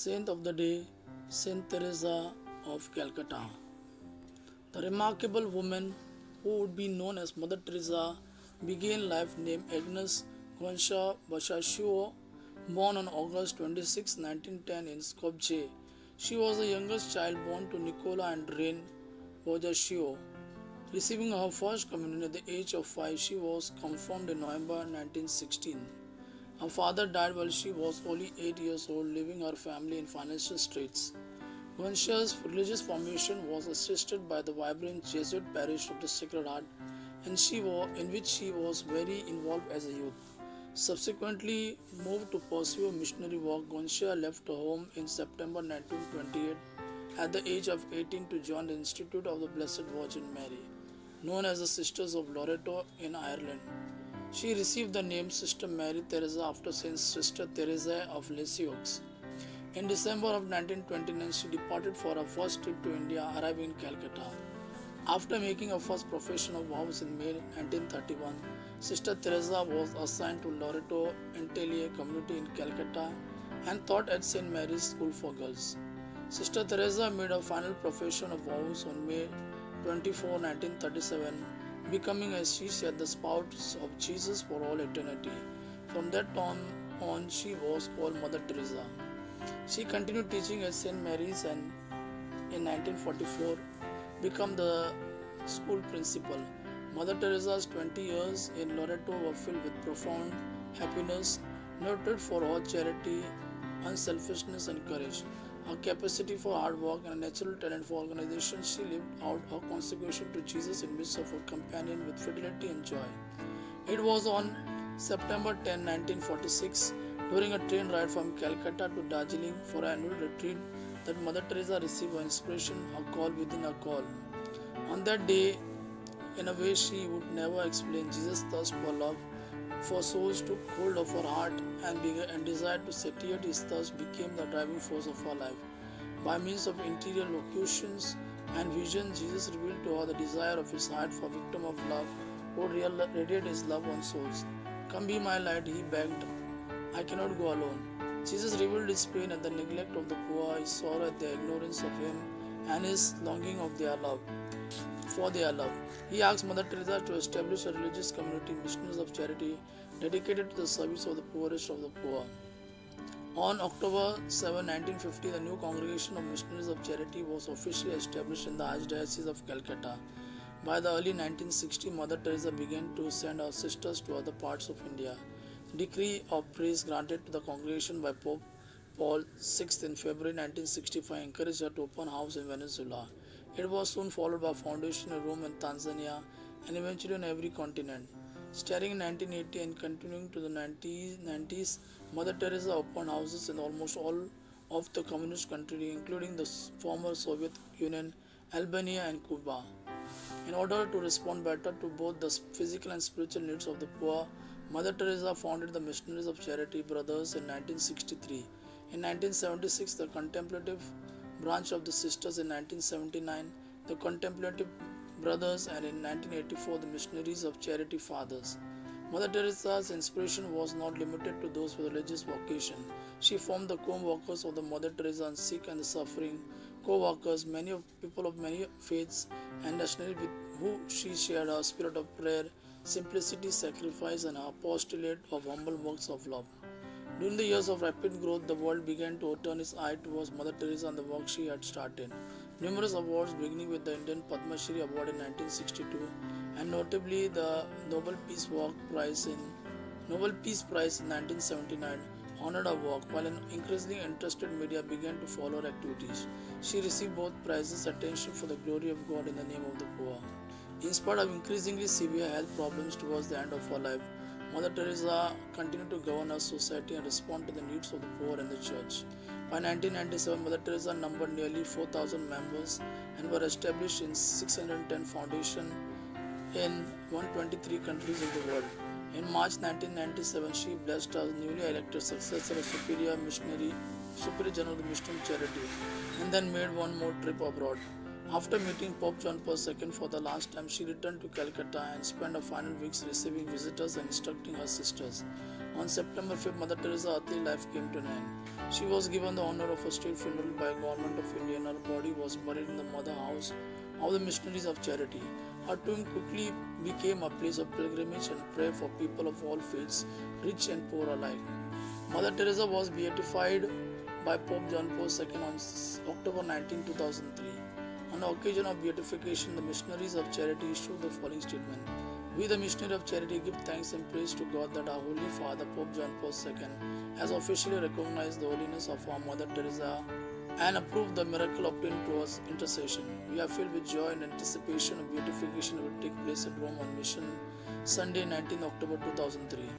Saint of the day, Saint Teresa of Calcutta. The remarkable woman who would be known as Mother Teresa began life named Agnes Gonza Basascio, born on August 26, 1910 in Skopje. She was the youngest child born to Nicola and Reine Boccaccio. Receiving her first communion at the age of 5, she was confirmed in November 1916. Her father died while she was only 8 years old, leaving her family in financial straits. Gonza's religious formation was assisted by the vibrant Jesuit parish of the Sacred Heart, in which she was very involved as a youth. Subsequently moved to pursue missionary work, Gonza left her home in September 1928 at the age of 18 to join the Institute of the Blessed Virgin Mary, known as the Sisters of Loreto in Ireland. She received the name Sister Mary Teresa after Saint Sister Teresa of Lisieux. In December of 1929, she departed for her first trip to India, arriving in Calcutta. After making her first profession of vows in May 1931, Sister Teresa was assigned to Loreto Intellier community in Calcutta and taught at St. Mary's School for Girls. Sister Teresa made her final profession of vows on May 24, 1937, becoming, as she said, the spouse of Jesus for all eternity. From that time on, she was called Mother Teresa. She continued teaching at St. Mary's and in 1944 became the school principal. Mother Teresa's 20 years in Loreto were filled with profound happiness, noted for her charity, unselfishness, and courage. Her capacity for hard work and a natural talent for organization, she lived out her consecration to Jesus in midst of her companion with fidelity and joy. It was on September 10, 1946, during a train ride from Calcutta to Darjeeling for an annual retreat, that Mother Teresa received her inspiration, a call within a call. On that day, in a way she would never explain, Jesus' thirst for love for souls took hold of her heart and desire to satiate his thirst became the driving force of her life. By means of interior locutions and visions, Jesus revealed to her the desire of his heart for victim of love who would radiate his love on souls. Come be my light, he begged. I cannot go alone. Jesus revealed his pain at the neglect of the poor, his sorrow at their ignorance of him, and his longing of their love for their love. He asked Mother Teresa to establish a religious community, Missionaries of Charity, dedicated to the service of the poorest of the poor. On October 7, 1950, the new Congregation of Missionaries of Charity was officially established in the Archdiocese of Calcutta. By the early 1960s, Mother Teresa began to send her sisters to other parts of India. Decree of praise granted to the congregation by Pope Paul VI in February 1965 encouraged her to open house in Venezuela. It was soon followed by foundation in Rome and Tanzania, and eventually on every continent. Starting in 1980 and continuing to the 1990s, Mother Teresa opened houses in almost all of the communist countries, including the former Soviet Union, Albania, and Cuba. In order to respond better to both the physical and spiritual needs of the poor, Mother Teresa founded the Missionaries of Charity Brothers in 1963. In 1976, the Contemplative branch of the Sisters; in 1979, the Contemplative Brothers; and in 1984, the Missionaries of Charity Fathers. Mother Teresa's inspiration was not limited to those with religious vocation. She formed the co-workers of the Mother Teresa and sick and the suffering, co-workers, many of people of many faiths and nationalities with who she shared her spirit of prayer, simplicity, sacrifice, and her apostolate of humble works of love. During the years of rapid growth, the world began to turn its eye towards Mother Teresa and the work she had started. Numerous awards, beginning with the Indian Padma Shri Award in 1962, and notably the Nobel Peace Prize in 1979, honored her work, while an increasingly interested media began to follow her activities. She received both prizes, attention for the glory of God in the name of the poor. In spite of increasingly severe health problems towards the end of her life, Mother Teresa continued to govern her society and respond to the needs of the poor and the church. By 1997, Mother Teresa numbered nearly 4,000 members and were established in 610 foundations in 123 countries in the world. In March 1997, she blessed her newly elected successor as Superior General of the Mission Charity, and then made one more trip abroad. After meeting Pope John Paul II for the last time, she returned to Calcutta and spent her final weeks receiving visitors and instructing her sisters. On September 5th, Mother Teresa's earthly life came to an end. She was given the honor of a state funeral by Government of India and her body was buried in the Mother House of the Missionaries of Charity. Her tomb quickly became a place of pilgrimage and prayer for people of all faiths, rich and poor alike. Mother Teresa was beatified by Pope John Paul II on October 19, 2003. On the occasion of beatification, the Missionaries of Charity issued the following statement. We, the Missionaries of Charity, give thanks and praise to God that our Holy Father, Pope John Paul II, has officially recognized the holiness of our Mother Teresa and approved the miracle obtained through her intercession. We are filled with joy and anticipation of beatification that will take place at Rome on Mission Sunday, 19 October 2003.